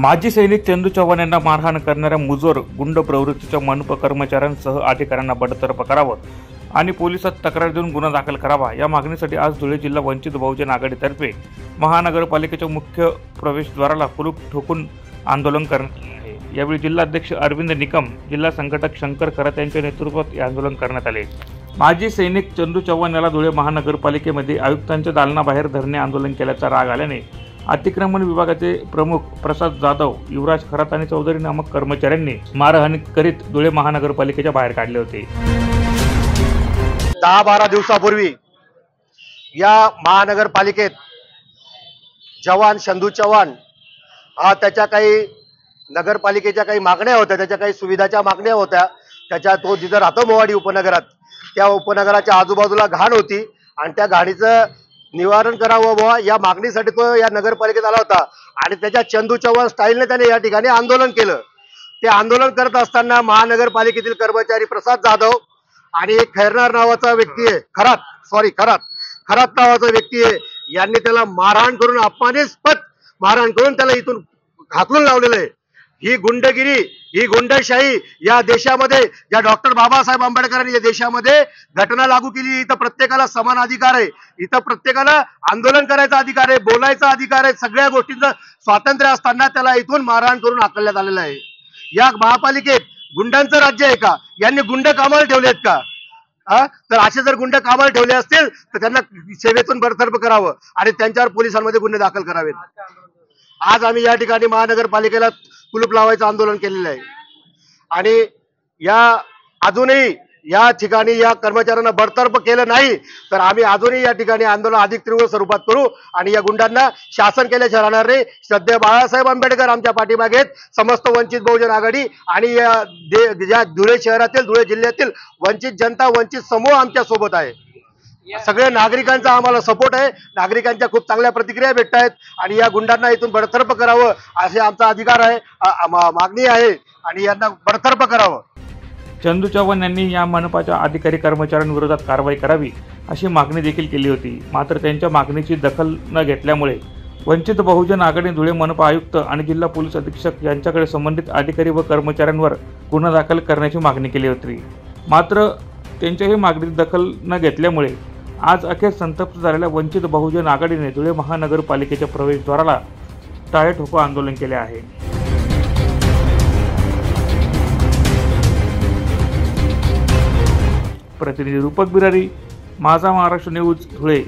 माजी सैनिक चंदू चव्हाण यांना मारहाण करणाऱ्या मुजोर गुंड प्रवृत्तीच्या मनपा कर्मचाऱ्यांसह अधिकाऱ्यांना बडतर्फ करावं आणि पोलिसात तक्रार देऊन गुन्हा दाखल करावा या मागणीसाठी आज धुळे जिल्हा वंचित बहुजन आघाडीतर्फे महानगरपालिकेच्या मुख्य प्रवेशद्वाराला कुलूप ठोकून आंदोलन करण्यात आले आहे। यावेळी जिल्हाध्यक्ष अरविंद निकम, जिल्हा संघटक शंकर खरात यांच्या नेतृत्वात हे आंदोलन करण्यात आले। माजी सैनिक चंदू चव्हाण याला धुळे महानगरपालिकेमध्ये आयुक्तांच्या दालनाबाहेर धरणे आंदोलन केल्याचा राग आल्याने अतिक्रमण विभागाचे प्रमुख प्रसाद जाधव, युवराज खरात आणि चौधरी नामक कर्मचाऱ्यांनी मारहाण करीत धुळे महानगरपालिकेच्या बाहेर काढले होते। 10-12 दिवसापूर्वी या महानगरपालिकेत जवान चंदू चव्हाण हा त्याच्या काही नगरपालिकेच्या काही मागण्या होत्या, त्याच्या काही सुविधाच्या मागण्या होत्या। त्याच्या तो जिथं राहतो मोवाडी उपनगरात, त्या उपनगराच्या आजूबाजूला घाण होती आणि त्या घाणीचं निवारण करावं बुवा या मागणीसाठी तो या नगरपालिकेत आला होता आणि त्याच्या चंदू चव्हाण स्टाईलने त्याने या ठिकाणी आंदोलन केलं। ते आंदोलन करत असताना महानगरपालिकेतील कर्मचारी प्रसाद जाधव आणि एक खैरनार नावाचा व्यक्ती आहे, खरात नावाचा व्यक्ती आहे, यांनी त्याला मारहाण करून अपमानास्पद मारहाण करून त्याला इथून हाकलून लावलेलं आहे। ही गुंडगिरी, ही गुंडशाही या देशामध्ये, ज्या डॉक्टर बाबासाहेब आंबेडकरांनी या देशामध्ये घटना लागू केली, इथं प्रत्येकाला समान अधिकार आहे, इथं प्रत्येकाला आंदोलन करायचा अधिकार आहे, बोलायचा अधिकार आहे, सगळ्या गोष्टींचं स्वातंत्र्य असताना त्याला इथून मारहाण करून हाकलण्यात आलेलं आहे। या महापालिकेत गुंडांचं राज्य आहे का? यांनी गुंड कामाला ठेवलेत का? तर असे जर गुंड कामाला ठेवले असतील तर त्यांना सेवेतून बडतर्फ करावं आणि त्यांच्यावर पोलिसांमध्ये गुन्हे दाखल करावेत। आज आम्ही या ठिकाणी महानगरपालिकेला कुलूप लावायचं आंदोलन केलेलं आहे आणि या अजूनही या ठिकाणी या कर्मचाऱ्यांना बडतर्फ केलं नाही तर आम्ही अजूनही या ठिकाणी आंदोलन अधिक तीव्र स्वरूपात करू आणि या गुंडांना शासन केल्याशिवाय राहणार नाही। सध्या बाळासाहेब आंबेडकर आमच्या पाठीमागे आहेत, समस्त वंचित बहुजन आघाडी आणि या धुळे शहरातील, धुळे जिल्ह्यातील वंचित जनता, वंचित समूह आमच्या सोबत आहे। सगळ्या नागरिकांचा आम्हाला सपोर्ट आहे, नागरिकांच्या खूप चांगल्या प्रतिक्रिया भेटत आहेत आणि या गुंडांना इथून बडतर्फ करावं असे आमचा अधिकार आहे, मागणी आहे आणि यांना बडतर्फ करावं। चंदू चव्हाण यांनी या मनपाच्या अधिकारी कर्मचाऱ्यांविरोधात कारवाई करावी अशी मागणी देखील केली होती, मात्र त्यांच्या मागणीची दखल न घेतल्यामुळे वंचित बहुजन आघाडी धुळे मनपा आयुक्त आणि जिल्हा पोलीस अधीक्षक यांच्याकडे संबंधित अधिकारी व कर्मचाऱ्यांवर गुन्हा दाखल करण्याची मागणी केली होती। मात्र त्यांच्याही मागणीची दखल न घेतल्यामुळे आज अखेर संतप्त झालेल्या वंचित बहुजन आघाडीने धुळे महानगरपालिकेच्या प्रवेशद्वाराला टाळे ठोको आंदोलन केले आहे। प्रतिनिधी रूपक बिरारी, माझा महाराष्ट्र न्यूज, धुळे।